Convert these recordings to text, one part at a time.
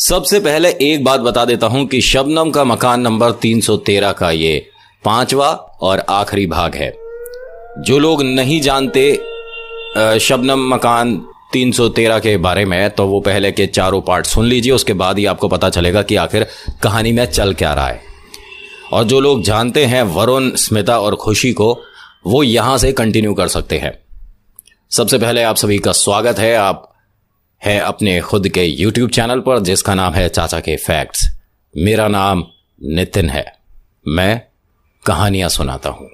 सबसे पहले एक बात बता देता हूं कि शबनम का मकान नंबर 313 का ये 5वां और आखिरी भाग है। जो लोग नहीं जानते शबनम मकान 313 के बारे में तो वो पहले के चारों पार्ट सुन लीजिए, उसके बाद ही आपको पता चलेगा कि आखिर कहानी में चल क्या रहा है। और जो लोग जानते हैं वरुण, स्मिता और खुशी को, वो यहां से कंटिन्यू कर सकते हैं। सबसे पहले आप सभी का स्वागत है। आप है अपने खुद के YouTube चैनल पर जिसका नाम है चाचा के फैक्ट्स। मेरा नाम नितिन है, मैं कहानियां सुनाता हूं।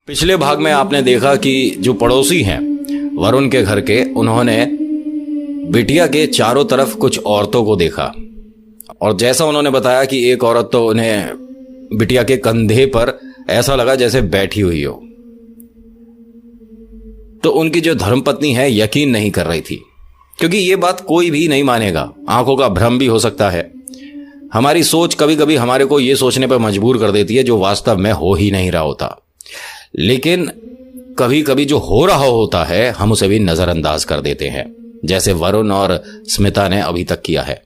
पिछले भाग में आपने देखा कि जो पड़ोसी हैं वरुण के घर के, उन्होंने बिटिया के चारों तरफ कुछ औरतों को देखा और जैसा उन्होंने बताया कि एक औरत तो उन्हें बिटिया के कंधे पर ऐसा लगा जैसे बैठी हुई हो। तो उनकी जो धर्मपत्नी है यकीन नहीं कर रही थी, क्योंकि ये बात कोई भी नहीं मानेगा। आंखों का भ्रम भी हो सकता है। हमारी सोच कभी कभी हमारे को ये सोचने पर मजबूर कर देती है जो वास्तव में हो ही नहीं रहा होता। लेकिन कभी कभी जो हो रहा होता है हम उसे भी नजरअंदाज कर देते हैं, जैसे वरुण और स्मिता ने अभी तक किया है।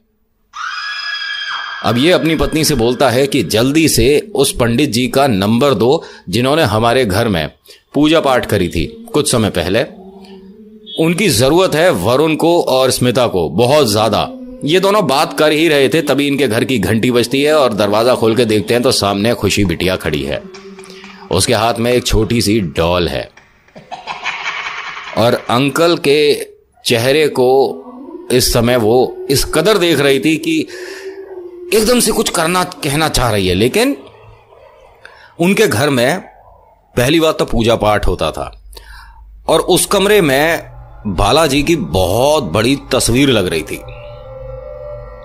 अब ये अपनी पत्नी से बोलता है कि जल्दी से उस पंडित जी का नंबर दो जिन्होंने हमारे घर में पूजा पाठ करी थी कुछ समय पहले। उनकी जरूरत है वरुण को और स्मिता को बहुत ज्यादा। ये दोनों बात कर ही रहे थे, तभी इनके घर की घंटी बजती है और दरवाजा खोल के देखते हैं तो सामने खुशी बिटिया खड़ी है। उसके हाथ में एक छोटी सी डॉल है और अंकल के चेहरे को इस समय वो इस कदर देख रही थी कि एकदम से कुछ कहना चाह रही है। लेकिन उनके घर में पहली बात तो पूजा पाठ होता था और उस कमरे में बालाजी की बहुत बड़ी तस्वीर लग रही थी,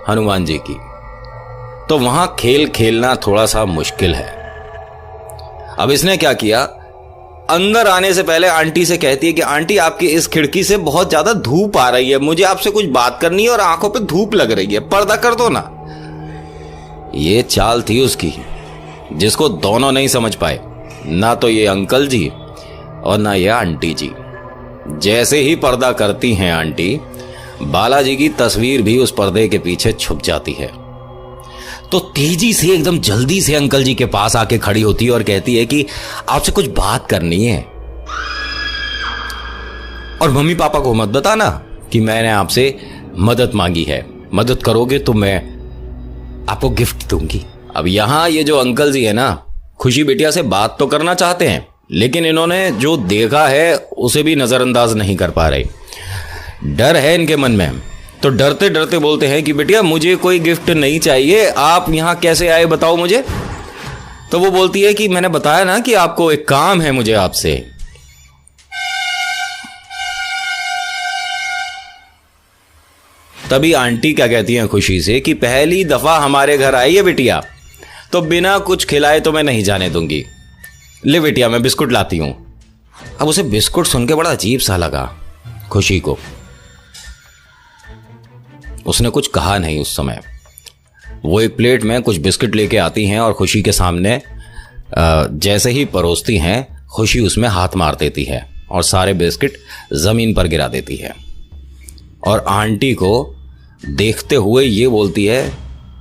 हनुमान जी की। तो वहां खेल खेलना थोड़ा सा मुश्किल है। अब इसने क्या किया, अंदर आने से पहले आंटी से कहती है कि आंटी आपकी इस खिड़की से बहुत ज्यादा धूप आ रही है, मुझे आपसे कुछ बात करनी है और आंखों पे धूप लग रही है, पर्दा कर दो ना। ये चाल थी उसकी जिसको दोनों नहीं समझ पाए, ना तो ये अंकल जी और ना ये आंटी जी। जैसे ही पर्दा करती हैं आंटी, बालाजी की तस्वीर भी उस पर्दे के पीछे छुप जाती है। तो तेजी से एकदम जल्दी से अंकल जी के पास आके खड़ी होती है और कहती है कि आपसे कुछ बात करनी है और मम्मी पापा को मत बताना कि मैंने आपसे मदद मांगी है। मदद करोगे तो मैं आपको गिफ्ट दूंगी। अब यहां ये जो अंकल जी है ना, खुशी बिटिया से बात तो करना चाहते हैं, लेकिन इन्होंने जो देखा है उसे भी नजरअंदाज नहीं कर पा रहे। डर है इनके मन में, तो डरते डरते बोलते हैं कि बिटिया मुझे कोई गिफ्ट नहीं चाहिए, आप यहां कैसे आए बताओ मुझे। तो वो बोलती है कि मैंने बताया ना कि आपको एक काम है मुझे आपसे। तभी आंटी क्या कहती हैं खुशी से कि पहली दफा हमारे घर आई है बिटिया, तो बिना कुछ खिलाए तो मैं नहीं जाने दूंगी। ले बिटिया मैं बिस्कुट लाती हूं। अब उसे बिस्कुट सुन के बड़ा अजीब सा लगा खुशी को। उसने कुछ कहा नहीं उस समय। वो एक प्लेट में कुछ बिस्किट लेके आती हैं और खुशी के सामने जैसे ही परोसती हैं, खुशी उसमें हाथ मार देती है और सारे बिस्किट जमीन पर गिरा देती है। और आंटी को देखते हुए ये बोलती है,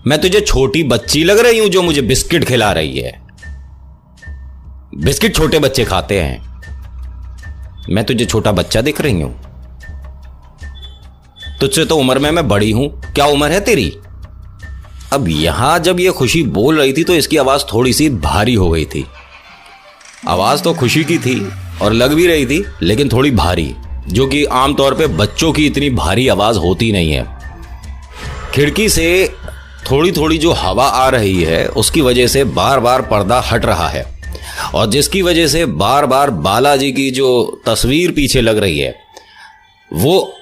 मैं तुझे छोटी बच्ची लग रही हूं जो मुझे बिस्किट खिला रही है? बिस्किट छोटे बच्चे खाते हैं, मैं तुझे छोटा बच्चा दिख रही हूं? तुझसे तो उम्र में मैं बड़ी हूं, क्या उम्र है तेरी? अब यहां जब ये खुशी बोल रही थी तो इसकी आवाज थोड़ी सी भारी हो गई थी। आवाज तो खुशी की थी और लग भी रही थी, लेकिन थोड़ी भारी, जो कि आमतौर पे बच्चों की इतनी भारी आवाज होती नहीं है। खिड़की से थोड़ी थोड़ी जो हवा आ रही है उसकी वजह से बार बार पर्दा हट रहा है और जिसकी वजह से बार बार बालाजी की जो तस्वीर पीछे लग रही है वो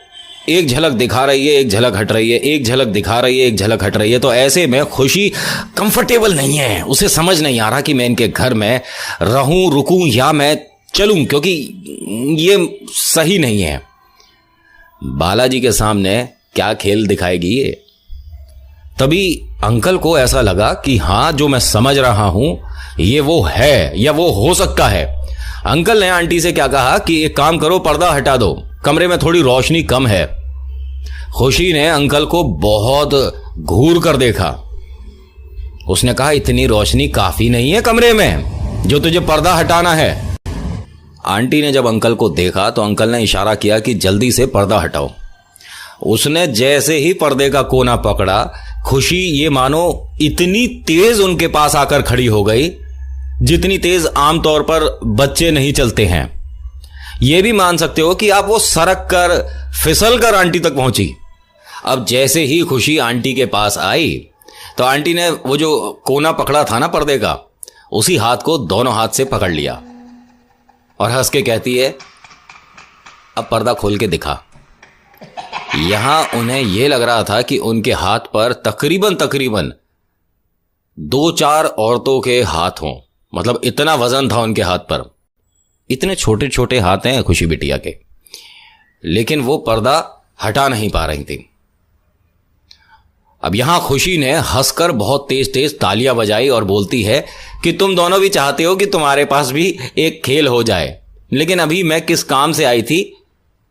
एक झलक दिखा रही है, एक झलक हट रही है, एक झलक दिखा रही है, एक झलक हट रही है। तो ऐसे में खुशी कंफर्टेबल नहीं है, उसे समझ नहीं आ रहा कि मैं इनके घर में रहूं, रुकूं या मैं चलूं, क्योंकि ये सही नहीं है। बालाजी के सामने क्या खेल दिखाएगी ये। तभी अंकल को ऐसा लगा कि हाँ, जो मैं समझ रहा हूं ये वो है या वो हो सकता है। अंकल ने आंटी से क्या कहा कि एक काम करो, पर्दा हटा दो, कमरे में थोड़ी रोशनी कम है। खुशी ने अंकल को बहुत घूर कर देखा। उसने कहा, इतनी रोशनी काफी नहीं है कमरे में जो तुझे पर्दा हटाना है। आंटी ने जब अंकल को देखा तो अंकल ने इशारा किया कि जल्दी से पर्दा हटाओ। उसने जैसे ही पर्दे का कोना पकड़ा, खुशी ये मानो इतनी तेज उनके पास आकर खड़ी हो गई जितनी तेज आमतौर पर बच्चे नहीं चलते हैं। यह भी मान सकते हो कि आप वो सरक कर फिसल कर आंटी तक पहुंची। अब जैसे ही खुशी आंटी के पास आई तो आंटी ने वो जो कोना पकड़ा था ना पर्दे का, उसी हाथ को दोनों हाथ से पकड़ लिया और हंस के कहती है, अब पर्दा खोल के दिखा। यहां उन्हें यह लग रहा था कि उनके हाथ पर तकरीबन 2-4 औरतों के हाथ हों, मतलब इतना वजन था उनके हाथ पर। इतने छोटे छोटे हाथ हैं खुशी बिटिया के, लेकिन वो पर्दा हटा नहीं पा रही थी। अब यहां खुशी ने हंसकर बहुत तेज तेज तालियां बजाई और बोलती है कि तुम दोनों भी चाहते हो कि तुम्हारे पास भी एक खेल हो जाए, लेकिन अभी मैं किस काम से आई थी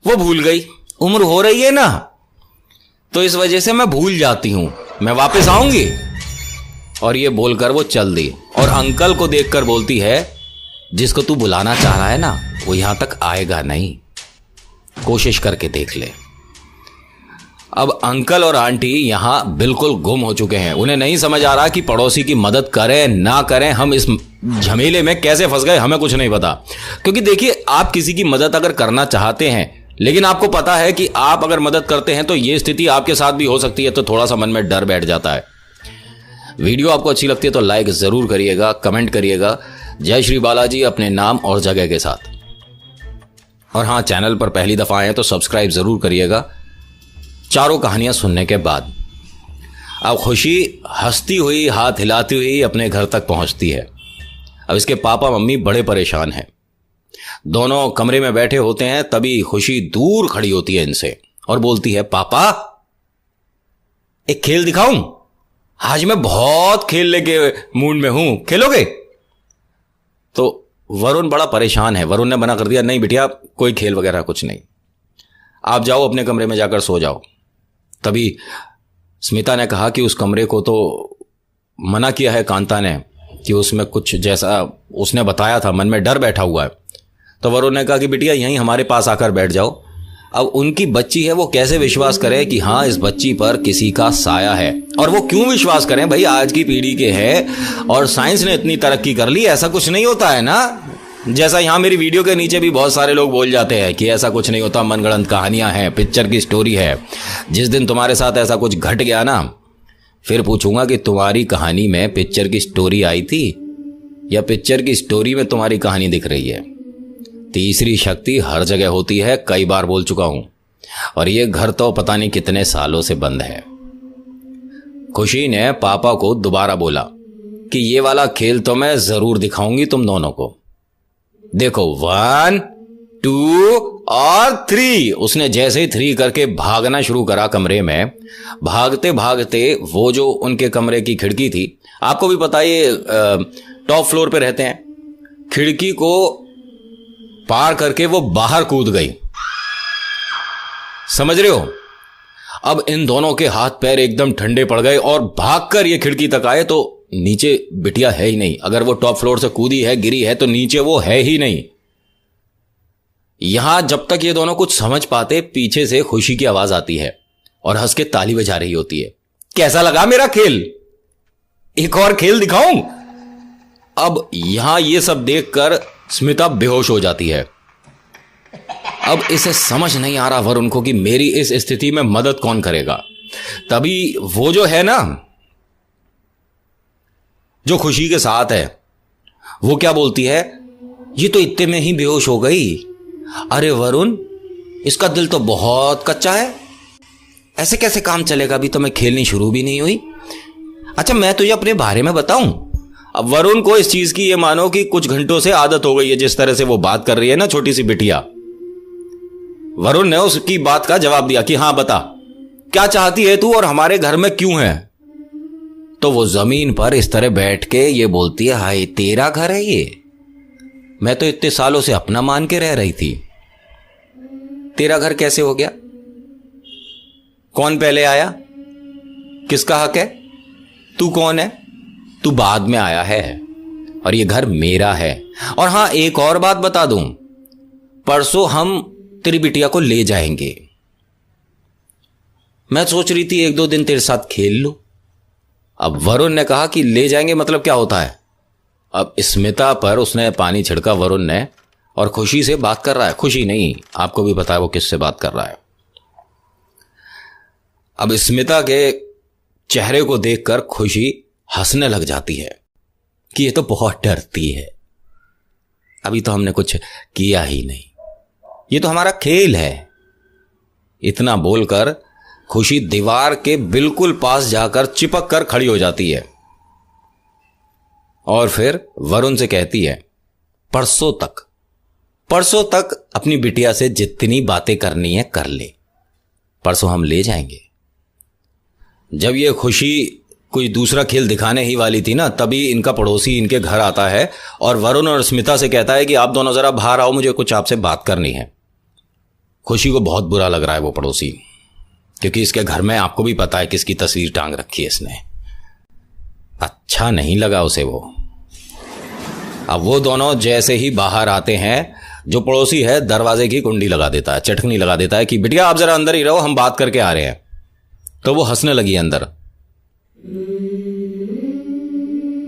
वो भूल गई। उम्र हो रही है ना, तो इस वजह से मैं भूल जाती हूं, मैं वापस आऊंगी। और ये बोलकर वो चल दी और अंकल को देखकर बोलती है, जिसको तू बुलाना चाह रहा है ना वो यहां तक आएगा नहीं, कोशिश करके देख ले। अब अंकल और आंटी यहां बिल्कुल गुम हो चुके हैं। उन्हें नहीं समझ आ रहा कि पड़ोसी की मदद करें ना करें, हम इस झमेले में कैसे फंस गए, हमें कुछ नहीं पता। क्योंकि देखिए, आप किसी की मदद अगर करना चाहते हैं लेकिन आपको पता है कि आप अगर मदद करते हैं तो यह स्थिति आपके साथ भी हो सकती है, तो थोड़ा सा मन में डर बैठ जाता है। वीडियो आपको अच्छी लगती है तो लाइक जरूर करिएगा, कमेंट करिएगा। जय श्री बालाजी अपने नाम और जगह के साथ। और हाँ, चैनल पर पहली दफा आए तो सब्सक्राइब जरूर करिएगा। चारों कहानियां सुनने के बाद अब खुशी हंसती हुई, हाथ हिलाती हुई अपने घर तक पहुंचती है। अब इसके पापा मम्मी बड़े परेशान हैं। दोनों कमरे में बैठे होते हैं, तभी खुशी दूर खड़ी होती है इनसे और बोलती है, पापा एक खेल दिखाऊं? आज मैं बहुत खेलने के मूड में हूं, खेलोगे? तो वरुण बड़ा परेशान है। वरुण ने मना कर दिया, नहीं बिटिया, कोई खेल वगैरह कुछ नहीं, आप जाओ अपने कमरे में जाकर सो जाओ। तभी स्मिता ने कहा कि उस कमरे को तो मना किया है कांता ने कि उसमें कुछ जैसा उसने बताया था, मन में डर बैठा हुआ है। तो वरुण ने कहा कि बिटिया यहीं हमारे पास आकर बैठ जाओ। अब उनकी बच्ची है, वो कैसे विश्वास करें कि हाँ इस बच्ची पर किसी का साया है। और वो क्यों विश्वास करें भाई, आज की पीढ़ी के हैं और साइंस ने इतनी तरक्की कर ली, ऐसा कुछ नहीं होता है ना। जैसा यहां मेरी वीडियो के नीचे भी बहुत सारे लोग बोल जाते हैं कि ऐसा कुछ नहीं होता, मनगढ़ंत कहानियां हैं, पिक्चर की स्टोरी है। जिस दिन तुम्हारे साथ ऐसा कुछ घट गया ना, फिर पूछूंगा कि तुम्हारी कहानी में पिक्चर की स्टोरी आई थी या पिक्चर की स्टोरी में तुम्हारी कहानी दिख रही है। तीसरी शक्ति हर जगह होती है, कई बार बोल चुका हूं, और ये घर तो पता नहीं कितने सालों से बंद है। खुशी ने पापा को दोबारा बोला कि ये वाला खेल तो मैं जरूर दिखाऊंगी तुम दोनों को। देखो 1 2 और 3। उसने जैसे ही 3 करके भागना शुरू करा कमरे में। भागते भागते वो जो उनके कमरे की खिड़की थी, आपको भी पता ये टॉप फ्लोर पे रहते हैं, खिड़की को पार करके वो बाहर कूद गई। समझ रहे हो? अब इन दोनों के हाथ पैर एकदम ठंडे पड़ गए और भागकर ये खिड़की तक आए तो नीचे बिटिया है ही नहीं। अगर वो टॉप फ्लोर से कूदी है, गिरी है, तो नीचे वो है ही नहीं। यहां जब तक ये दोनों कुछ समझ पाते, पीछे से खुशी की आवाज आती है और हंस के ताली बजा रही होती है। कैसा लगा मेरा खेल? एक और खेल दिखाऊं? अब यहां ये सब देखकर स्मिता बेहोश हो जाती है। अब इसे समझ नहीं आ रहा वरुण को कि मेरी इस स्थिति में मदद कौन करेगा। तभी वो जो है ना, जो खुशी के साथ है, वो क्या बोलती है, ये तो इतने में ही बेहोश हो गई। अरे वरुण, इसका दिल तो बहुत कच्चा है, ऐसे कैसे काम चलेगा? अभी तो मैं खेलनी शुरू भी नहीं हुई। अच्छा मैं तुझे अपने बारे में बताऊं? अब वरुण को इस चीज की ये मानो कि कुछ घंटों से आदत हो गई है, जिस तरह से वो बात कर रही है ना छोटी सी बिटिया। वरुण ने उसकी बात का जवाब दिया कि हाँ बता, क्या चाहती है तू और हमारे घर में क्यों है? तो वो जमीन पर इस तरह बैठ के ये बोलती है, हाय तेरा घर है ये, मैं तो इतने सालों से अपना मान के रह रही थी, तेरा घर कैसे हो गया? कौन पहले आया? किसका हक है? तू कौन है? तू बाद में आया है और ये घर मेरा है। और हां, एक और बात बता दूं, परसों हम तेरी बिटिया को ले जाएंगे। मैं सोच रही थी एक दो दिन तेरे साथ खेल लूं। अब वरुण ने कहा कि ले जाएंगे मतलब क्या होता है? अब स्मिता पर उसने पानी छिड़का वरुण ने, और खुशी से बात कर रहा है। खुशी नहीं, आपको भी पता है वो किससे बात कर रहा है। अब स्मिता के चेहरे को देखकर खुशी हंसने लग जाती है कि ये तो बहुत डरती है, अभी तो हमने कुछ किया ही नहीं, ये तो हमारा खेल है। इतना बोलकर खुशी दीवार के बिल्कुल पास जाकर चिपक कर खड़ी हो जाती है और फिर वरुण से कहती है, परसों तक अपनी बिटिया से जितनी बातें करनी है कर ले, परसों हम ले जाएंगे। जब ये खुशी कोई दूसरा खेल दिखाने ही वाली थी ना, तभी इनका पड़ोसी इनके घर आता है और वरुण और स्मिता से कहता है कि आप दोनों जरा बाहर आओ, मुझे कुछ आपसे बात करनी है। खुशी को बहुत बुरा लग रहा है वो पड़ोसी, क्योंकि इसके घर में आपको भी पता है किसकी तस्वीर टांग रखी है इसने। अच्छा नहीं लगा उसे वो। अब वो दोनों जैसे ही बाहर आते हैं, जो पड़ोसी है दरवाजे की कुंडी लगा देता है, चटकनी लगा देता है कि बिटिया आप जरा अंदर ही रहो, हम बात करके आ रहे हैं। तो वो हंसने लगी अंदर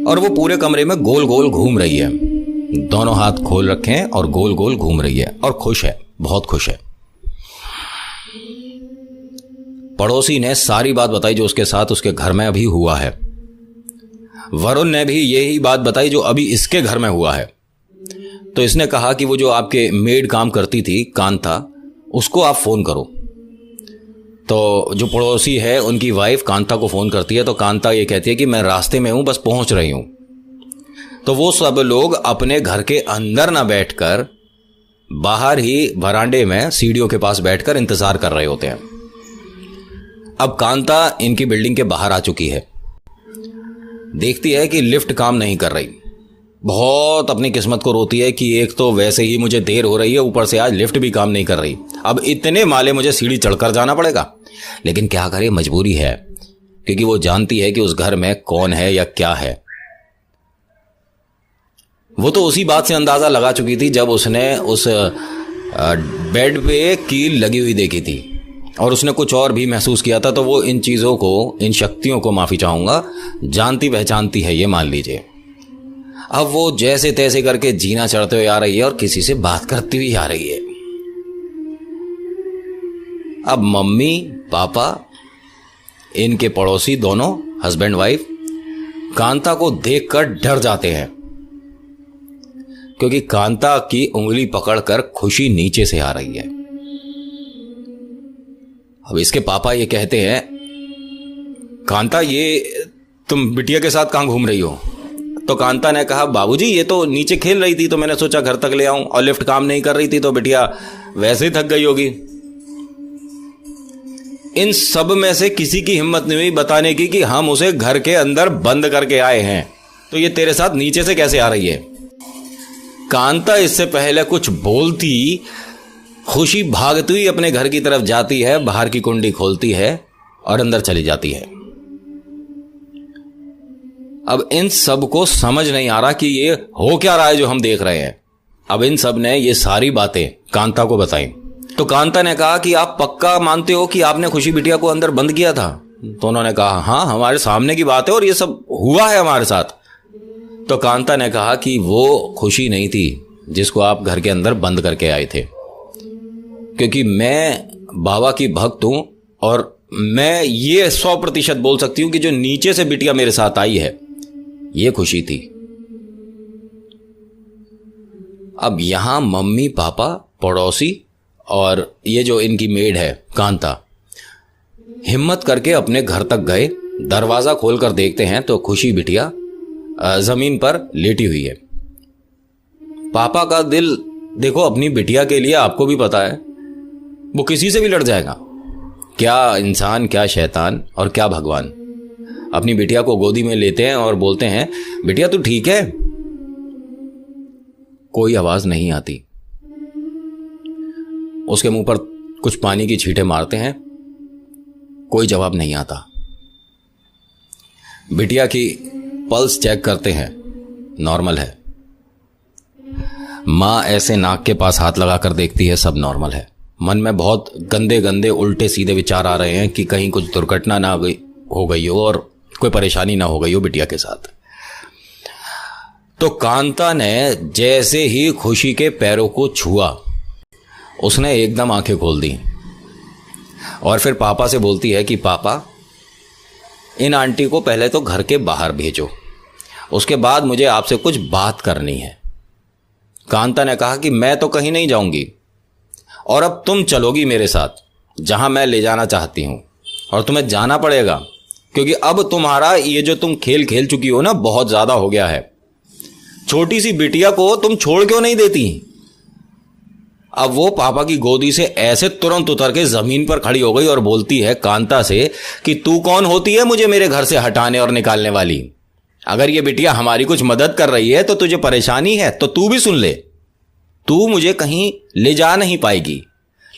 और वो पूरे कमरे में गोल गोल घूम रही है, दोनों हाथ खोल रखे हैं और गोल गोल घूम रही है और खुश है, बहुत खुश है। पड़ोसी ने सारी बात बताई जो उसके साथ उसके घर में अभी हुआ है। वरुण ने भी यही बात बताई जो अभी इसके घर में हुआ है। तो इसने कहा कि वो जो आपके मेड काम करती थी कांता, उसको आप फोन करो। तो जो पड़ोसी है उनकी वाइफ कांता को फोन करती है, तो कांता ये कहती है कि मैं रास्ते में हूं, बस पहुंच रही हूं। तो वो सब लोग अपने घर के अंदर ना बैठकर बाहर ही वरांडे में सीढ़ियों के पास बैठकर इंतजार कर रहे होते हैं। अब कांता इनकी बिल्डिंग के बाहर आ चुकी है, देखती है कि लिफ्ट काम नहीं कर रही, बहुत अपनी किस्मत को रोती है कि एक तो वैसे ही मुझे देर हो रही है, ऊपर से आज लिफ्ट भी काम नहीं कर रही, अब इतने माले मुझे सीढ़ी चढ़कर जाना पड़ेगा। लेकिन क्या करे, मजबूरी है, क्योंकि वो जानती है कि उस घर में कौन है या क्या है। वो तो उसी बात से अंदाजा लगा चुकी थी जब उसने उस बेड पे कील लगी हुई देखी थी और उसने कुछ और भी महसूस किया था। तो वो इन चीज़ों को, इन शक्तियों को, माफ़ी चाहूँगा, जानती पहचानती है, ये मान लीजिए। अब वो जैसे तैसे करके जीना चढ़ते हुए आ रही है और किसी से बात करती हुई आ रही है। अब मम्मी पापा, इनके पड़ोसी दोनों हस्बैंड वाइफ कांता को देखकर डर जाते हैं, क्योंकि कांता की उंगली पकड़कर खुशी नीचे से आ रही है। अब इसके पापा ये कहते हैं, कांता ये तुम बिटिया के साथ कहाँ घूम रही हो? तो कांता ने कहा, बाबूजी ये तो नीचे खेल रही थी, तो मैंने सोचा घर तक ले आऊं, और लिफ्ट काम नहीं कर रही थी तो बिटिया वैसे ही थक गई होगी। इन सब में से किसी की हिम्मत नहीं हुई बताने की कि हम उसे घर के अंदर बंद करके आए हैं, तो ये तेरे साथ नीचे से कैसे आ रही है? कांता इससे पहले कुछ बोलती, खुशी भागती हुई अपने घर की तरफ जाती है, बाहर की कुंडी खोलती है और अंदर चली जाती है। अब इन सब को समझ नहीं आ रहा कि ये हो क्या रहा है जो हम देख रहे हैं। अब इन सब ने ये सारी बातें कांता को बताई। तो कांता ने कहा कि आप पक्का मानते हो कि आपने खुशी बिटिया को अंदर बंद किया था? तो उन्होंने कहा, हाँ हमारे सामने की बात है और ये सब हुआ है हमारे साथ। तो कांता ने कहा कि वो खुशी नहीं थी जिसको आप घर के अंदर बंद करके आए थे, क्योंकि मैं बाबा की भक्त हूं और मैं ये 100% बोल सकती हूं कि जो नीचे से बिटिया मेरे साथ आई है ये खुशी थी। अब यहां मम्मी पापा, पड़ोसी और ये जो इनकी मेड है कांता, हिम्मत करके अपने घर तक गए। दरवाजा खोलकर देखते हैं तो खुशी बिटिया जमीन पर लेटी हुई है। पापा का दिल देखो अपनी बिटिया के लिए, आपको भी पता है, वो किसी से भी लड़ जाएगा। क्या इंसान, क्या शैतान और क्या भगवान। अपनी बिटिया को गोदी में लेते हैं और बोलते हैं, बिटिया तू ठीक है? कोई आवाज नहीं आती। उसके मुंह पर कुछ पानी की छींटे मारते हैं, कोई जवाब नहीं आता। बिटिया की पल्स चेक करते हैं, नॉर्मल है। मां ऐसे नाक के पास हाथ लगाकर देखती है, सब नॉर्मल है। मन में बहुत गंदे गंदे उल्टे सीधे विचार आ रहे हैं कि कहीं कुछ दुर्घटना ना हो गई हो और कोई परेशानी ना हो गई हो बिटिया के साथ। तो कांता ने जैसे ही खुशी के पैरों को छुआ, उसने एकदम आंखें खोल दी और फिर पापा से बोलती है कि पापा, इन आंटी को पहले तो घर के बाहर भेजो, उसके बाद मुझे आपसे कुछ बात करनी है। कांता ने कहा कि मैं तो कहीं नहीं जाऊंगी और अब तुम चलोगी मेरे साथ जहां मैं ले जाना चाहती हूं, और तुम्हें जाना पड़ेगा क्योंकि अब तुम्हारा ये जो तुम खेल खेल चुकी हो ना, बहुत ज्यादा हो गया है। छोटी सी बिटिया को तुम छोड़ क्यों नहीं देती? अब वो पापा की गोदी से ऐसे तुरंत उतर के जमीन पर खड़ी हो गई और बोलती है कांता से कि तू कौन होती है मुझे मेरे घर से हटाने और निकालने वाली? अगर ये बिटिया हमारी कुछ मदद कर रही है तो तुझे परेशानी है तो तू भी सुन ले। तू मुझे कहीं ले जा नहीं पाएगी,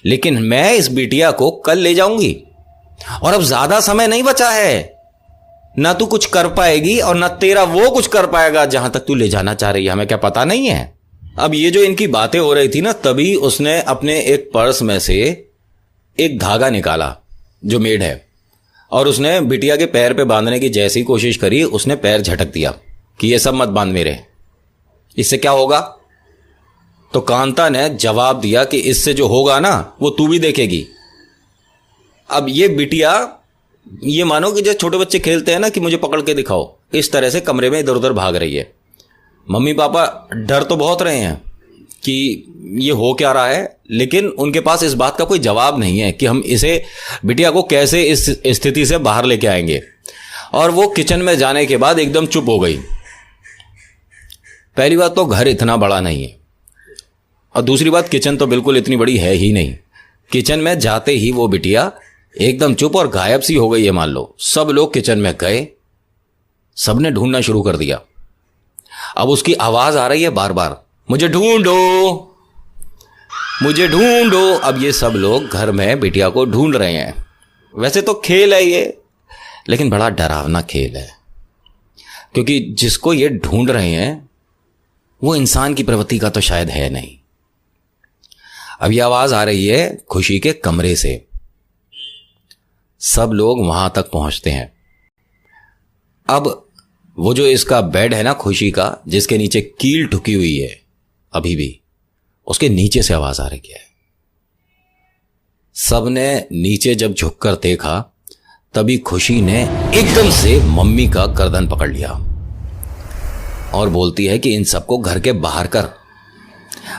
लेकिन मैं इस बिटिया को कल ले जाऊंगी और अब ज्यादा समय नहीं बचा है। ना तू कुछ कर पाएगी और ना तेरा वो कुछ कर पाएगा जहां तक तू ले जाना चाह रही है। हमें क्या पता नहीं है? अब ये जो इनकी बातें हो रही थी ना, तभी उसने अपने एक पर्स में से एक धागा निकाला जो मेड है, और उसने बिटिया के पैर पे बांधने की जैसी कोशिश करी, उसने पैर झटक दिया कि ये सब मत बांध मेरे, इससे क्या होगा? तो कांता ने जवाब दिया कि इससे जो होगा ना वो तू भी देखेगी। अब ये बिटिया, ये मानो कि जैसे छोटे बच्चे खेलते हैं ना कि मुझे पकड़ के दिखाओ, इस तरह से कमरे में इधर उधर भाग रही है। मम्मी पापा डर तो बहुत रहे हैं कि ये हो क्या रहा है, लेकिन उनके पास इस बात का कोई जवाब नहीं है कि हम इसे, बिटिया को कैसे इस स्थिति से बाहर लेके आएंगे। और वो किचन में जाने के बाद एकदम चुप हो गई। पहली बात तो घर इतना बड़ा नहीं है, और दूसरी बात किचन तो बिल्कुल इतनी बड़ी है ही नहीं। किचन में जाते ही वो बिटिया एकदम चुप और गायब सी हो गई है। मान लो सब लोग किचन में गए, सबने ढूंढना शुरू कर दिया। अब उसकी आवाज आ रही है बार बार, मुझे ढूंढो, मुझे ढूंढो। अब ये सब लोग घर में बिटिया को ढूंढ रहे हैं। वैसे तो खेल है ये, लेकिन बड़ा डरावना खेल है, क्योंकि जिसको ये ढूंढ रहे हैं वो इंसान की प्रवृत्ति का तो शायद है नहीं। अब ये आवाज आ रही है खुशी के कमरे से। सब लोग वहां तक पहुंचते हैं। अब वो जो इसका बेड है ना खुशी का, जिसके नीचे कील ठुकी हुई है अभी भी, उसके नीचे से आवाज आ रही है। सबने नीचे जब झुककर देखा, तभी खुशी ने एकदम से मम्मी का गर्दन पकड़ लिया और बोलती है कि इन सबको घर के बाहर कर,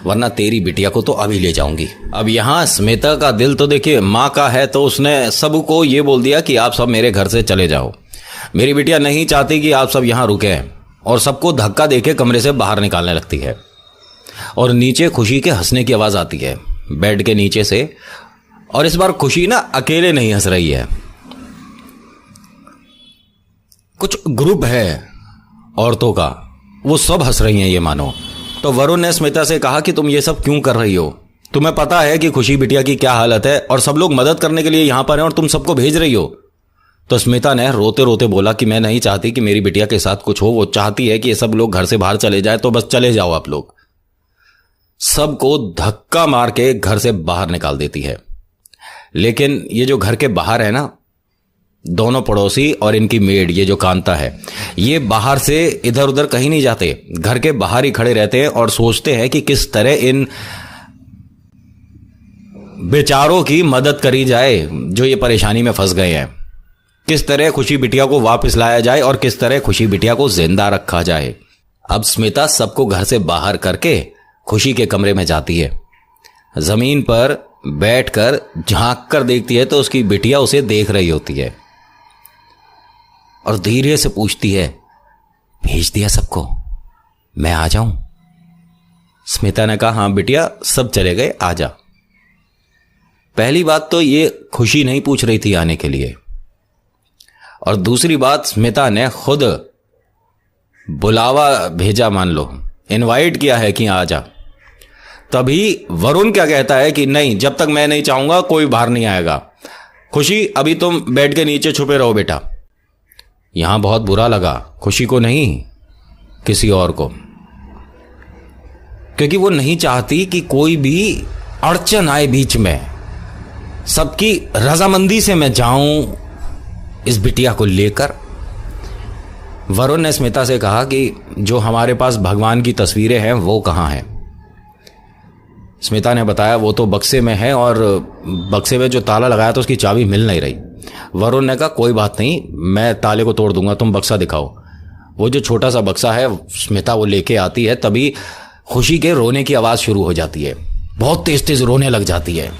वरना तेरी बिटिया को तो अभी ले जाऊंगी। अब यहां स्मिता का दिल तो देखिए मां का है, तो उसने सबको ये बोल दिया कि आप सब मेरे घर से चले जाओ। मेरी बिटिया नहीं चाहती कि आप सब यहां रुके, और सबको धक्का देके कमरे से बाहर निकालने लगती है। और नीचे खुशी के हंसने की आवाज आती है बेड के नीचे से, और इस बार खुशी ना अकेले नहीं हंस रही है, कुछ ग्रुप है औरतों का, वो सब हंस रही हैं ये मानो। तो वरुण ने स्मिता से कहा कि तुम ये सब क्यों कर रही हो? तुम्हें पता है कि खुशी बिटिया की क्या हालत है, और सब लोग मदद करने के लिए यहां पर हैं और तुम सबको भेज रही हो। तो स्मिता ने रोते रोते बोला कि मैं नहीं चाहती कि मेरी बिटिया के साथ कुछ हो, वो चाहती है कि ये सब लोग घर से बाहर चले जाए, तो बस चले जाओ आप लोग। सबको धक्का मार के घर से बाहर निकाल देती है। लेकिन ये जो घर के बाहर है ना, दोनों पड़ोसी और इनकी मेड, ये जो कांता है, ये बाहर से इधर उधर कहीं नहीं जाते, घर के बाहर ही खड़े रहते हैं और सोचते हैं कि किस तरह इन बेचारों की मदद करी जाए जो ये परेशानी में फंस गए हैं, किस तरह खुशी बिटिया को वापस लाया जाए और किस तरह खुशी बिटिया को जिंदा रखा जाए। अब स्मिता सबको घर से बाहर करके खुशी के कमरे में जाती है। जमीन पर बैठकर झांक कर देखती है तो उसकी बिटिया उसे देख रही होती है और धीरे से पूछती है, भेज दिया सबको, मैं आ जाऊं? स्मिता ने कहा, हाँ बिटिया सब चले गए, आ जा। पहली बात तो ये खुशी नहीं पूछ रही थी आने के लिए, और दूसरी बात, स्मिता ने खुद बुलावा भेजा, मान लो इनवाइट किया है कि आ जा। तभी वरुण क्या कहता है कि नहीं, जब तक मैं नहीं चाहूंगा कोई बाहर नहीं आएगा। खुशी, अभी तुम बेड के नीचे छुपे रहो बेटा। यहां बहुत बुरा लगा, खुशी को नहीं, किसी और को, क्योंकि वो नहीं चाहती कि कोई भी अड़चन आए बीच में। सबकी रजामंदी से मैं जाऊं इस बिटिया को लेकर। वरुण ने स्मिता से कहा कि जो हमारे पास भगवान की तस्वीरें हैं वो कहाँ हैं। स्मिता ने बताया वो तो बक्से में है, और बक्से में जो ताला लगाया था उसकी चाबी मिल नहीं रही। वरुण ने कहा कोई बात नहीं, मैं ताले को तोड़ दूंगा, तुम बक्सा दिखाओ। वो जो छोटा सा बक्सा है स्मिता वो लेके आती है, तभी खुशी के रोने की आवाज़ शुरू हो जाती है, बहुत तेज तेज रोने लग जाती है।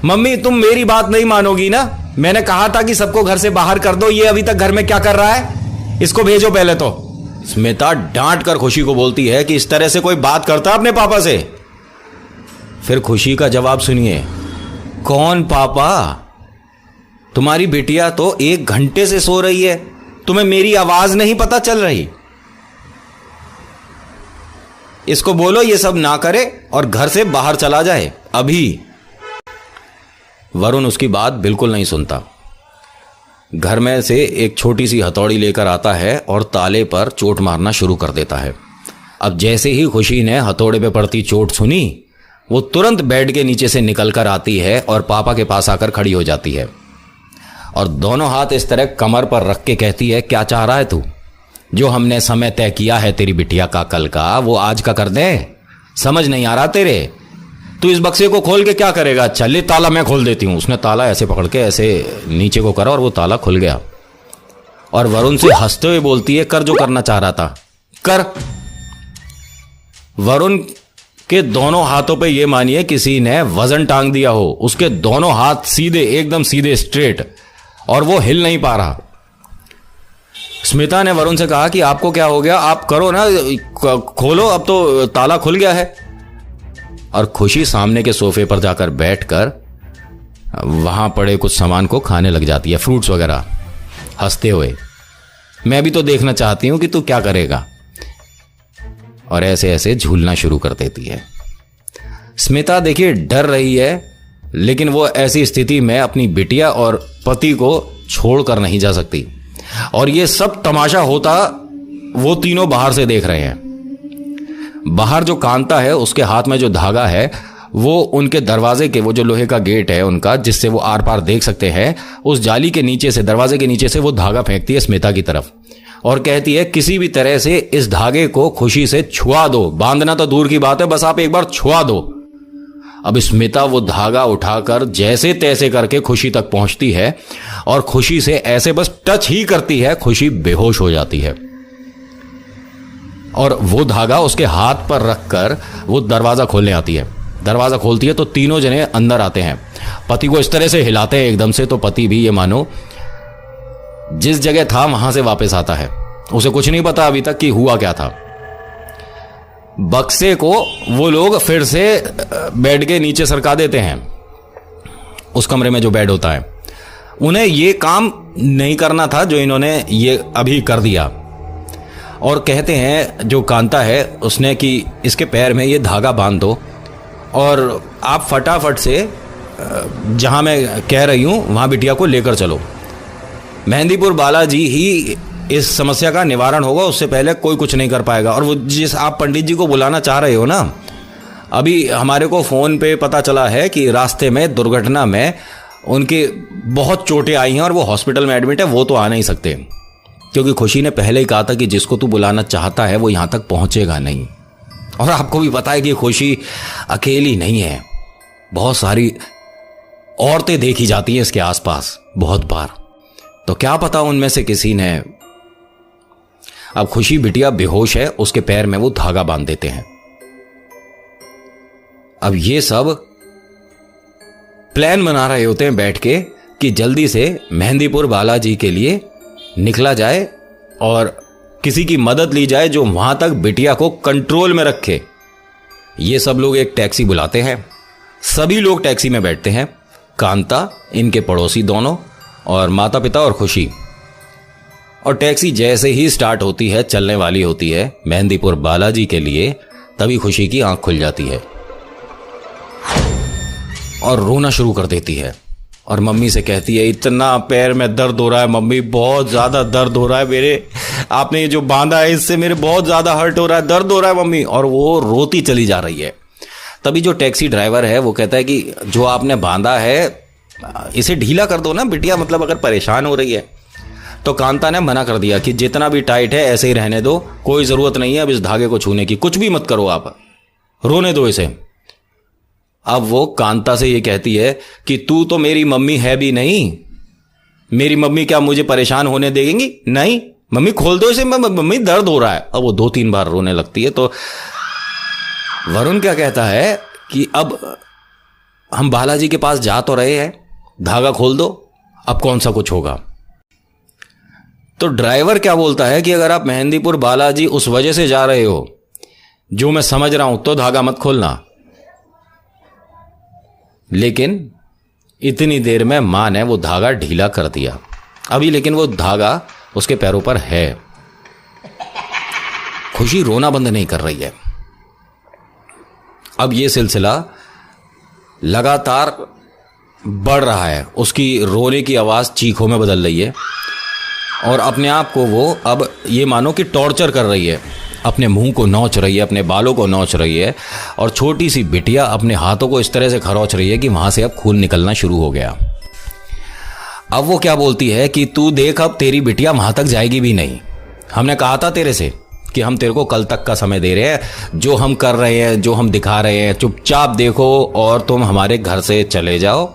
मम्मी तुम मेरी बात नहीं मानोगी ना, मैंने कहा था कि सबको घर से बाहर कर दो, ये अभी तक घर में क्या कर रहा है, इसको भेजो पहले तो। स्मिता डांट कर खुशी को बोलती है कि इस तरह से कोई बात करता अपने पापा से। फिर खुशी का जवाब सुनिए, कौन पापा, तुम्हारी बिटिया तो 1 घंटे से सो रही है, तुम्हें मेरी आवाज नहीं पता चल रही। इसको बोलो ये सब ना करे और घर से बाहर चला जाए अभी। वरुण उसकी बात बिल्कुल नहीं सुनता। घर में से एक छोटी सी हथौड़ी लेकर आता है और ताले पर चोट मारना शुरू कर देता है। अब जैसे ही खुशी ने हथौड़े पे पड़ती चोट सुनी, वो तुरंत बेड के नीचे से निकलकर आती है और पापा के पास आकर खड़ी हो जाती है और दोनों हाथ इस तरह कमर पर रख के कहती है, क्या चाह रहा है तू? जो हमने समय तय किया है तेरी बिटिया का कल का, वो आज का कर दे? समझ नहीं आ रहा तेरे? तू इस बक्से को खोल के क्या करेगा? अच्छा ले ताला मैं खोल देती हूं। उसने ताला ऐसे पकड़ के ऐसे नीचे को करा और वो ताला खुल गया। और वरुण से हंसते हुए बोलती है, कर जो करना चाह रहा था कर। वरुण के दोनों हाथों पे ये मानिए किसी ने वजन टांग दिया हो। उसके दोनों हाथ सीधे, एकदम सीधे स्ट्रेट, और वो हिल नहीं पा रहा। स्मिता ने वरुण से कहा कि आपको क्या हो गया, आप करो ना, खोलो, अब तो ताला खुल गया है। और खुशी सामने के सोफे पर जाकर बैठकर वहां पड़े कुछ सामान को खाने लग जाती है, फ्रूट्स वगैरह, हंसते हुए। मैं भी तो देखना चाहती हूं कि तू क्या करेगा। और ऐसे ऐसे झूलना शुरू कर देती है। स्मिता देखिए डर रही है, लेकिन वो ऐसी स्थिति में अपनी बिटिया और पति को छोड़कर नहीं जा सकती। और ये सब तमाशा होता वो तीनों बाहर से देख रहे हैं। बाहर जो कांता है उसके हाथ में जो धागा है वो उनके दरवाजे के, वो जो लोहे का गेट है उनका, जिससे वो आर पार देख सकते हैं, उस जाली के नीचे से, दरवाजे के नीचे से वो धागा फेंकती है स्मिता की तरफ और कहती है किसी भी तरह से इस धागे को खुशी से छुआ दो। बांधना तो दूर की बात है, बस आप एक बार छुआ दो। अब स्मिता वो धागा उठाकर जैसे तैसे करके खुशी तक पहुंचती है और खुशी से ऐसे बस टच ही करती है, खुशी बेहोश हो जाती है। और वो धागा उसके हाथ पर रखकर वो दरवाजा खोलने आती है। दरवाजा खोलती है तो तीनों जने अंदर आते हैं। पति को इस तरह से हिलाते हैं एकदम से, तो पति भी ये मानो जिस जगह था वहां से वापस आता है। उसे कुछ नहीं पता अभी तक कि हुआ क्या था। बक्से को वो लोग फिर से बेड के नीचे सरका देते हैं, उस कमरे में जो बेड होता है। उन्हें ये काम नहीं करना था जो इन्होंने ये अभी कर दिया। और कहते हैं जो कांता है उसने कि इसके पैर में ये धागा बांध दो और आप फटाफट से जहां मैं कह रही हूं वहां बिटिया को लेकर चलो। मेहंदीपुर बालाजी ही इस समस्या का निवारण होगा, उससे पहले कोई कुछ नहीं कर पाएगा। और वो जिस आप पंडित जी को बुलाना चाह रहे हो ना, अभी हमारे को फ़ोन पे पता चला है कि रास्ते में दुर्घटना में उनके बहुत चोटें आई हैं और वो हॉस्पिटल में एडमिट है। वो तो आ नहीं सकते क्योंकि खुशी ने पहले ही कहा था कि जिसको तू बुलाना चाहता है वो यहाँ तक पहुँचेगा नहीं। और आपको भी पता है कि खुशी अकेली नहीं है, बहुत सारी औरतें देखी जाती हैं इसके आसपास बहुत बार। तो क्या पता उनमें से किसी ने। अब खुशी बिटिया बेहोश है, उसके पैर में वो धागा बांध देते हैं। अब ये सब प्लान बना रहे होते हैं बैठ के कि जल्दी से मेहंदीपुर बालाजी के लिए निकला जाए और किसी की मदद ली जाए जो वहां तक बिटिया को कंट्रोल में रखे। ये सब लोग एक टैक्सी बुलाते हैं, सभी लोग टैक्सी में बैठते हैं। कांता, इनके पड़ोसी दोनों, और माता पिता और खुशी और टैक्सी जैसे ही स्टार्ट होती है, चलने वाली होती है मेहंदीपुर बालाजी के लिए, तभी खुशी की आंख खुल जाती है और रोना शुरू कर देती है और मम्मी से कहती है, इतना पैर में दर्द हो रहा है मम्मी, बहुत ज़्यादा दर्द हो रहा है मेरे, आपने ये जो बांधा है इससे मेरे बहुत ज़्यादा हर्ट हो रहा है, दर्द हो रहा है मम्मी। और वो रोती चली जा रही है। तभी जो टैक्सी ड्राइवर है वो कहता है कि जो आपने बांधा है इसे ढीला कर दो ना बिटिया, मतलब अगर परेशान हो रही है। तो कांता ने मना कर दिया कि जितना भी टाइट है ऐसे ही रहने दो, कोई ज़रूरत नहीं है अब इस धागे को छूने की, कुछ भी मत करो आप, रोने दो इसे। अब वो कांता से ये कहती है कि तू तो मेरी मम्मी है भी नहीं, मेरी मम्मी क्या मुझे परेशान होने देंगी? नहीं मम्मी खोल दो इसे, मम्मी दर्द हो रहा है। अब वो 2-3 बार रोने लगती है। तो वरुण क्या कहता है कि अब हम बालाजी के पास जा तो रहे हैं, धागा खोल दो, अब कौन सा कुछ होगा। तो ड्राइवर क्या बोलता है कि अगर आप मेहंदीपुर बालाजी उस वजह से जा रहे हो जो मैं समझ रहा हूं, तो धागा मत खोलना। लेकिन इतनी देर में मां ने वो धागा ढीला कर दिया अभी, लेकिन वो धागा उसके पैरों पर है। खुशी रोना बंद नहीं कर रही है। अब ये सिलसिला लगातार बढ़ रहा है, उसकी रोने की आवाज़ चीखों में बदल रही है और अपने आप को वो अब ये मानो कि टॉर्चर कर रही है, अपने मुंह को नोच रही है, अपने बालों को नोच रही है और छोटी सी बिटिया अपने हाथों को इस तरह से खरोच रही है कि वहाँ से अब खून निकलना शुरू हो गया। अब वो क्या बोलती है कि तू देख अब तेरी बिटिया वहाँ तक जाएगी भी नहीं, हमने कहा था तेरे से कि हम तेरे को कल तक का समय दे रहे हैं, जो हम कर रहे हैं, जो हम दिखा रहे हैं चुपचाप देखो और तुम हमारे घर से चले जाओ,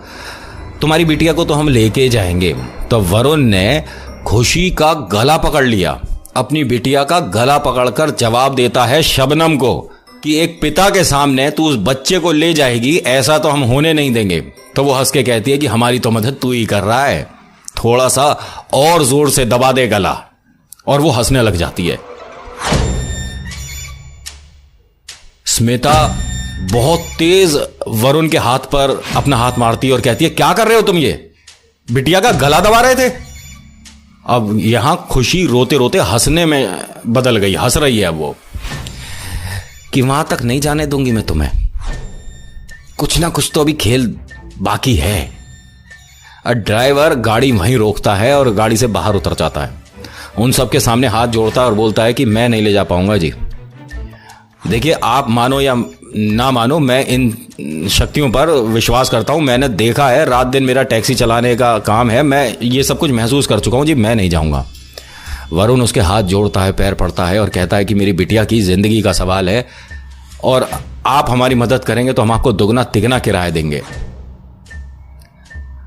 तुम्हारी बिटिया को तो हम लेके जाएंगे। तो वरुण ने खुशी का गला पकड़ लिया, अपनी बिटिया का गला पकड़कर जवाब देता है शबनम को कि एक पिता के सामने तू उस बच्चे को ले जाएगी, ऐसा तो हम होने नहीं देंगे। तो वो हंस के कहती है कि हमारी तो मदद तू ही कर रहा है, थोड़ा सा और जोर से दबा दे गला। और वो हंसने लग जाती है। स्मिता बहुत तेज वरुण के हाथ पर अपना हाथ मारती है और कहती है, क्या कर रहे हो तुम, ये बिटिया का गला दबा रहे थे। अब यहां खुशी रोते रोते हंसने में बदल गई, हंस रही है वो कि वहां तक नहीं जाने दूंगी मैं तुम्हें, कुछ ना कुछ तो अभी खेल बाकी है। ड्राइवर गाड़ी वहीं रोकता है और गाड़ी से बाहर उतर जाता है, उन सबके सामने हाथ जोड़ता है और बोलता है कि मैं नहीं ले जा पाऊंगा जी। देखिए आप मानो या ना मानो, मैं इन शक्तियों पर विश्वास करता हूं, मैंने देखा है, रात दिन मेरा टैक्सी चलाने का काम है, मैं ये सब कुछ महसूस कर चुका हूं जी, मैं नहीं जाऊंगा। वरुण उसके हाथ जोड़ता है, पैर पड़ता है और कहता है कि मेरी बिटिया की जिंदगी का सवाल है और आप हमारी मदद करेंगे तो हम आपको दुगना तिगना किराया देंगे।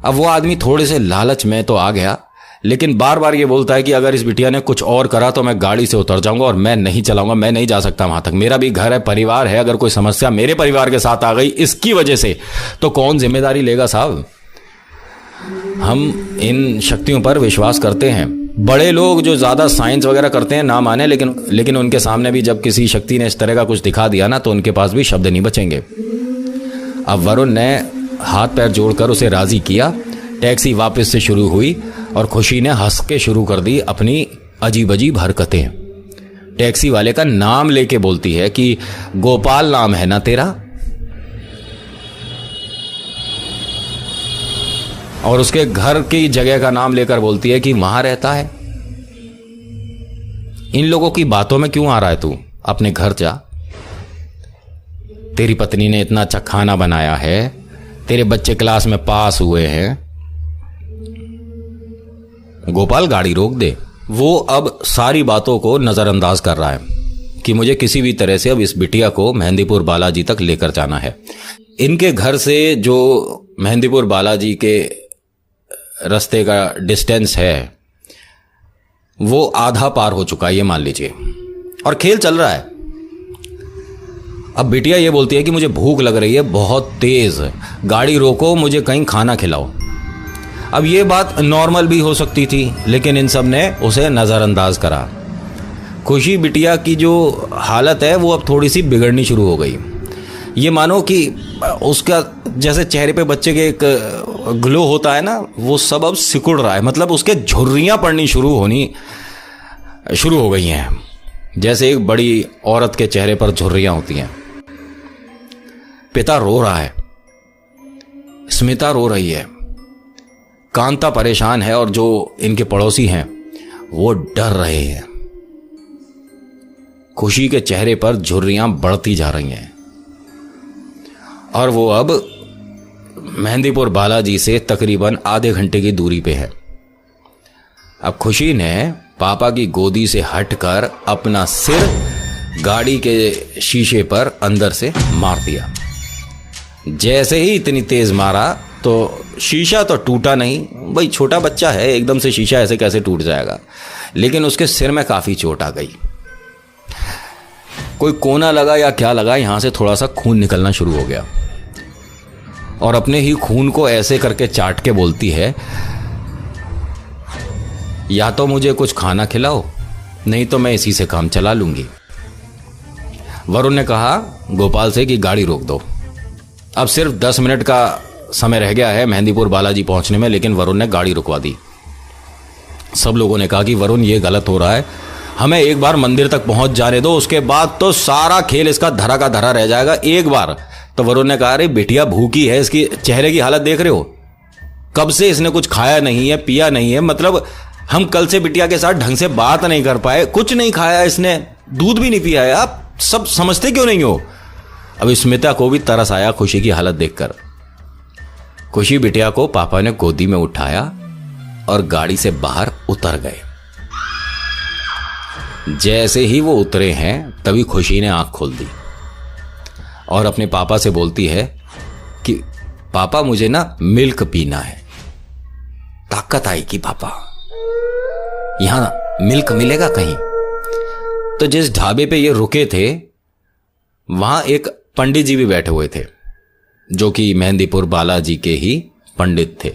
अब वो आदमी थोड़े से लालच में तो आ गया, लेकिन बार बार ये बोलता है कि अगर इस बिटिया ने कुछ और करा तो मैं गाड़ी से उतर जाऊंगा और मैं नहीं चलाऊंगा, मैं नहीं जा सकता वहां तक, मेरा भी घर है, परिवार है, अगर कोई समस्या मेरे परिवार के साथ आ गई इसकी वजह से तो कौन जिम्मेदारी लेगा साहब। हम इन शक्तियों पर विश्वास करते हैं, बड़े लोग जो ज़्यादा साइंस वगैरह करते हैं ना माने, लेकिन उनके सामने भी जब किसी शक्ति ने इस तरह का कुछ दिखा दिया ना तो उनके पास भी शब्द नहीं बचेंगे। अब वरुण ने हाथ पैर जोड़कर उसे राजी किया, टैक्सी वापस से शुरू हुई और खुशी ने हंस के शुरू कर दी अपनी अजीब अजीब हरकतें। टैक्सी वाले का नाम लेके बोलती है कि गोपाल नाम है ना तेरा, और उसके घर की जगह का नाम लेकर बोलती है कि वहां रहता है। इन लोगों की बातों में क्यों आ रहा है तू, अपने घर जा, तेरी पत्नी ने इतना अच्छा खाना बनाया है, तेरे बच्चे क्लास में पास हुए हैं। गोपाल गाड़ी रोक दे। वो अब सारी बातों को नजरअंदाज कर रहा है कि मुझे किसी भी तरह से अब इस बिटिया को मेहंदीपुर बालाजी तक लेकर जाना है। इनके घर से जो मेहंदीपुर बालाजी के रास्ते का डिस्टेंस है वो आधा पार हो चुका है, ये मान लीजिए, और खेल चल रहा है। अब बिटिया ये बोलती है कि मुझे भूख लग रही है बहुत तेज, गाड़ी रोको, मुझे कहीं खाना खिलाओ। अब ये बात नॉर्मल भी हो सकती थी, लेकिन इन सब ने उसे नज़रअंदाज करा। खुशी बिटिया की जो हालत है वो अब थोड़ी सी बिगड़नी शुरू हो गई। ये मानो कि उसका जैसे चेहरे पे बच्चे के एक ग्लो होता है ना, वो सब अब सिकुड़ रहा है, मतलब उसके झुर्रियाँ पड़नी शुरू होनी शुरू हो गई हैं, जैसे एक बड़ी औरत के चेहरे पर झुर्रियां होती हैं। पिता रो रहा है, स्मिता रो रही है, कांता परेशान है और जो इनके पड़ोसी हैं वो डर रहे हैं। खुशी के चेहरे पर झुर्रियां बढ़ती जा रही हैं और वो अब मेहंदीपुर बालाजी से तकरीबन आधे घंटे की दूरी पे है। अब खुशी ने पापा की गोदी से हटकर अपना सिर गाड़ी के शीशे पर अंदर से मार दिया। जैसे ही इतनी तेज मारा तो शीशा तो टूटा नहीं, भाई छोटा बच्चा है, एकदम से शीशा ऐसे कैसे टूट जाएगा, लेकिन उसके सिर में काफी चोट आ गई। कोई कोना लगा या क्या लगा, यहां से थोड़ा सा खून निकलना शुरू हो गया और अपने ही खून को ऐसे करके चाट के बोलती है, या तो मुझे कुछ खाना खिलाओ, नहीं तो मैं इसी से काम चला लूंगी। वरुण ने कहा गोपाल से कि गाड़ी रोक दो। अब सिर्फ 10 मिनट का समय रह गया है मेहंदीपुर बालाजी पहुंचने में, लेकिन वरुण ने गाड़ी रुकवा दी। सब लोगों ने कहा कि वरुण ये गलत हो रहा है, हमें एक बार मंदिर तक पहुंच जाने दो, उसके बाद तो सारा खेल इसका धरा का धरा रह जाएगा एक बार। तो वरुण ने कहा अरे बिटिया भूखी है, इसकी चेहरे की हालत देख रहे हो, कब से इसने कुछ खाया नहीं है, पिया नहीं है, मतलब हम कल से बिटिया के साथ ढंग से बात नहीं कर पाए, कुछ नहीं खाया इसने, दूध भी नहीं पिया है, आप सब समझते क्यों नहीं हो। अब स्मिता को भी तरस आया खुशी की हालत देखकर। खुशी बिटिया को पापा ने गोदी में उठाया और गाड़ी से बाहर उतर गए। जैसे ही वो उतरे हैं तभी खुशी ने आंख खोल दी और अपने पापा से बोलती है कि पापा मुझे ना मिल्क पीना है। ताकत आएगी पापा, यहां मिल्क मिलेगा कहीं। तो जिस ढाबे पे ये रुके थे वहां एक पंडित जी भी बैठे हुए थे, जो कि मेहंदीपुर बालाजी के ही पंडित थे।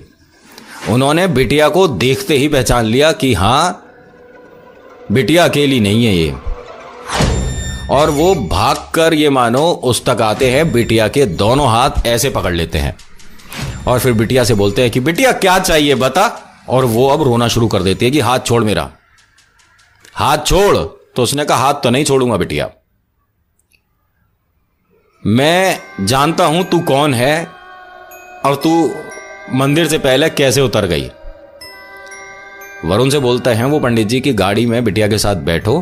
उन्होंने बिटिया को देखते ही पहचान लिया कि हां बिटिया अकेली नहीं है ये, और वो भागकर ये मानो उस तक आते हैं, बिटिया के दोनों हाथ ऐसे पकड़ लेते हैं और फिर बिटिया से बोलते हैं कि बिटिया क्या चाहिए बता। और वो अब रोना शुरू कर देती है कि हाथ छोड़ मेरा, हाथ छोड़। तो उसने कहा हाथ तो नहीं छोड़ूंगा बिटिया, मैं जानता हूं तू कौन है और तू मंदिर से पहले कैसे उतर गई। वरुण से बोलता है वो पंडित जी की गाड़ी में बिटिया के साथ बैठो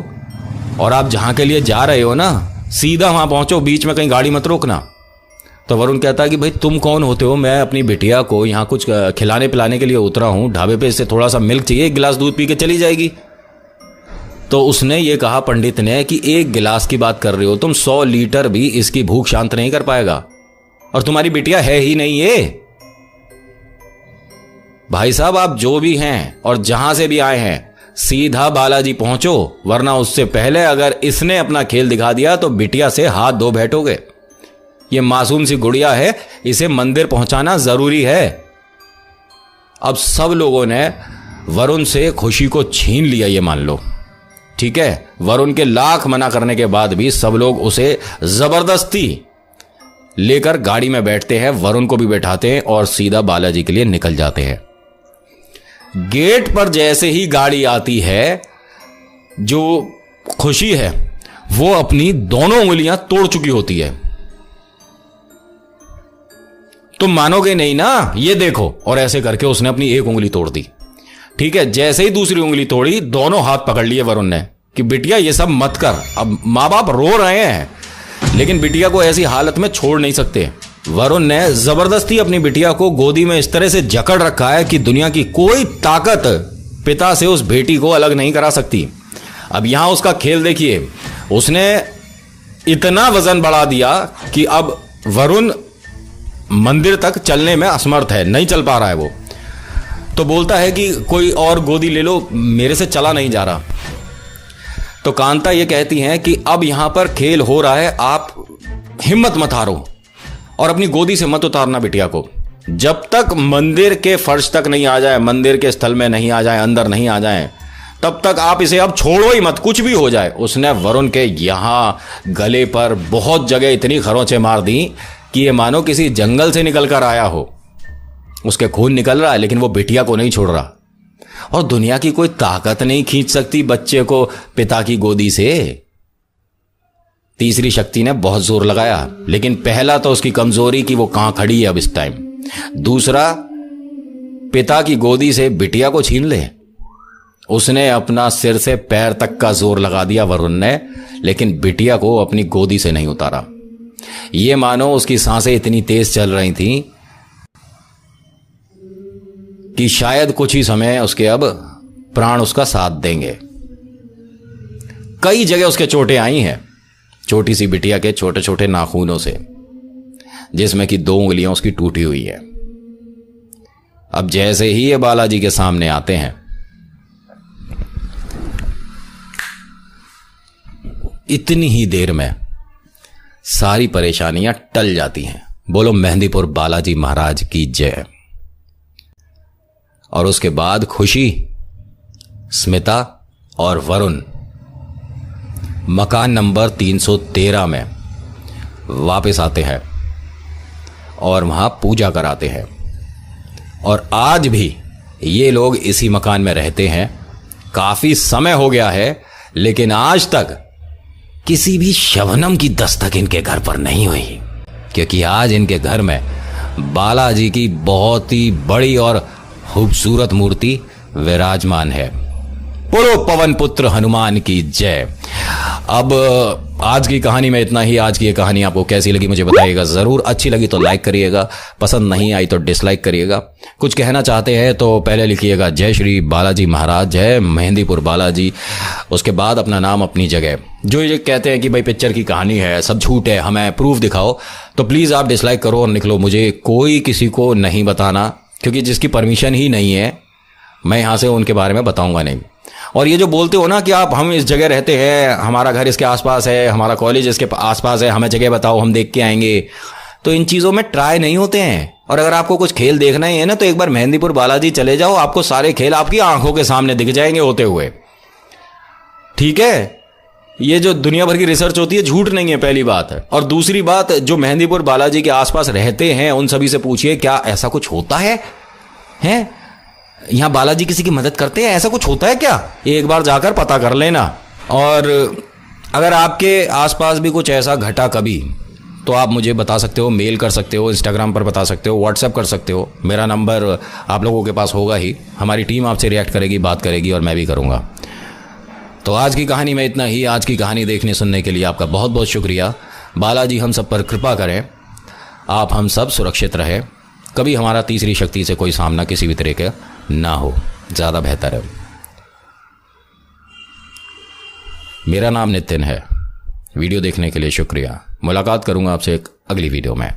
और आप जहां के लिए जा रहे हो ना सीधा वहां पहुंचो, बीच में कहीं गाड़ी मत रोकना। तो वरुण कहता है कि भाई तुम कौन होते हो, मैं अपनी बिटिया को यहाँ कुछ खिलाने पिलाने के लिए उतरा हूं ढाबे पे, इससे थोड़ा सा मिल्क चाहिए, एक गिलास दूध पी के चली जाएगी। तो उसने ये कहा पंडित ने कि एक गिलास की बात कर रहे हो तुम, 100 लीटर भी इसकी भूख शांत नहीं कर पाएगा, और तुम्हारी बिटिया है ही नहीं ये। भाई साहब आप जो भी हैं और जहां से भी आए हैं सीधा बालाजी पहुंचो, वरना उससे पहले अगर इसने अपना खेल दिखा दिया तो बिटिया से हाथ धो बैठोगे। ये मासूम सी गुड़िया है, इसे मंदिर पहुंचाना जरूरी है। अब सब लोगों ने वरुण से खुशी को छीन लिया, ये मान लो, ठीक है। वरुण के लाख मना करने के बाद भी सब लोग उसे जबरदस्ती लेकर गाड़ी में बैठते हैं, वरुण को भी बैठाते हैं और सीधा बालाजी के लिए निकल जाते हैं। गेट पर जैसे ही गाड़ी आती है, जो खुशी है वो अपनी दोनों उंगलियां तोड़ चुकी होती है। तुम मानोगे नहीं ना, ये देखो, और ऐसे करके उसने अपनी एक उंगली तोड़ दी, ठीक है। जैसे ही दूसरी उंगली तोड़ी, दोनों हाथ पकड़ लिए वरुण ने कि बिटिया ये सब मत कर। अब माँ बाप रो रहे हैं लेकिन बिटिया को ऐसी हालत में छोड़ नहीं सकते। वरुण ने जबरदस्ती अपनी बिटिया को गोदी में इस तरह से जकड़ रखा है कि दुनिया की कोई ताकत पिता से उस बेटी को अलग नहीं करा सकती। अब यहां उसका खेल देखिए, उसने इतना वजन बढ़ा दिया कि अब वरुण मंदिर तक चलने में असमर्थ है, नहीं चल पा रहा है वो। तो बोलता है कि कोई और गोदी ले लो, मेरे से चला नहीं जा रहा। तो कांता ये कहती हैं कि अब यहां पर खेल हो रहा है, आप हिम्मत मत हारो और अपनी गोदी से मत उतारना बिटिया को। जब तक मंदिर के फर्श तक नहीं आ जाए, मंदिर के स्थल में नहीं आ जाए, अंदर नहीं आ जाए, तब तक आप इसे अब छोड़ो ही मत, कुछ भी हो जाए। उसने वरुण के यहां गले पर बहुत जगह इतनी खरोंचें मार दी कि ये मानो किसी जंगल से निकल कर आया हो। उसके खून निकल रहा है लेकिन वो बिटिया को नहीं छोड़ रहा। और दुनिया की कोई ताकत नहीं खींच सकती बच्चे को पिता की गोदी से। तीसरी शक्ति ने बहुत जोर लगाया, लेकिन पहला तो उसकी कमजोरी कि वो कहां खड़ी है अब इस टाइम। दूसरा, पिता की गोदी से बिटिया को छीन ले। उसने अपना सिर से पैर तक का जोर लगा दिया वरुण ने, लेकिन बिटिया को अपनी गोदी से नहीं उतारा। ये मानो उसकी सांसें इतनी तेज चल रही थीं कि शायद कुछ ही समय उसके अब प्राण उसका साथ देंगे। कई जगह उसके चोटें आई हैं, छोटी सी बिटिया के छोटे छोटे नाखूनों से, जिसमें कि 2 उंगलियां उसकी टूटी हुई है। अब जैसे ही ये बालाजी के सामने आते हैं, इतनी ही देर में सारी परेशानियां टल जाती हैं। बोलो मेहंदीपुर बालाजी महाराज की जय। और उसके बाद खुशी, स्मिता और वरुण मकान नंबर 313 में वापस आते हैं और वहां पूजा कराते हैं। और आज भी ये लोग इसी मकान में रहते हैं। काफी समय हो गया है, लेकिन आज तक किसी भी शबनम की दस्तक इनके घर पर नहीं हुई, क्योंकि आज इनके घर में बालाजी की बहुत ही बड़ी और खूबसूरत मूर्ति विराजमान है। बोलो पवन पुत्र हनुमान की जय। अब आज की कहानी में इतना ही। आज की ये कहानी आपको कैसी लगी मुझे बताइएगा जरूर। अच्छी लगी तो लाइक करिएगा, पसंद नहीं आई तो डिसलाइक करिएगा। कुछ कहना चाहते हैं तो पहले लिखिएगा जय श्री बालाजी महाराज, जय मेहंदीपुर बालाजी, उसके बाद अपना नाम अपनी जगह। जो ये कहते हैं कि भाई पिक्चर की कहानी है, सब झूठ है, हमें प्रूफ दिखाओ, तो प्लीज़ आप डिसलाइक करो और निकलो। मुझे कोई किसी को नहीं बताना, क्योंकि जिसकी परमिशन ही नहीं है मैं यहाँ से उनके बारे में बताऊंगा नहीं। और ये जो बोलते हो ना कि आप हम इस जगह रहते हैं, हमारा घर इसके आसपास है, हमारा कॉलेज इसके आसपास है, हमें जगह बताओ हम देख के आएंगे, तो इन चीज़ों में ट्राई नहीं होते हैं। और अगर आपको कुछ खेल देखना ही है ना, तो एक बार मेहंदीपुर बालाजी चले जाओ, आपको सारे खेल आपकी आंखों के सामने दिख जाएंगे होते हुए। ठीक है, ये जो दुनिया भर की रिसर्च होती है झूठ नहीं है, पहली बात है। और दूसरी बात, जो मेहंदीपुर बालाजी के आसपास रहते हैं उन सभी से पूछिए क्या ऐसा कुछ होता है? यहाँ बालाजी किसी की मदद करते हैं? ऐसा कुछ होता है क्या? एक बार जाकर पता कर लेना। और अगर आपके आसपास भी कुछ ऐसा घटा कभी, तो आप मुझे बता सकते हो, मेल कर सकते हो, इंस्टाग्राम पर बता सकते हो, व्हाट्सएप कर सकते हो। मेरा नंबर आप लोगों के पास होगा ही। हमारी टीम आपसे रिएक्ट करेगी, बात करेगी और मैं भी करूँगा। तो आज की कहानी में इतना ही। आज की कहानी देखने सुनने के लिए आपका बहुत बहुत शुक्रिया। बालाजी हम सब पर कृपा करें, आप हम सब सुरक्षित रहें, कभी हमारा तीसरी शक्ति से कोई सामना किसी भी तरह का ना हो, ज़्यादा बेहतर है। मेरा नाम नितिन है। वीडियो देखने के लिए शुक्रिया। मुलाकात करूंगा आपसे एक अगली वीडियो में।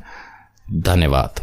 धन्यवाद।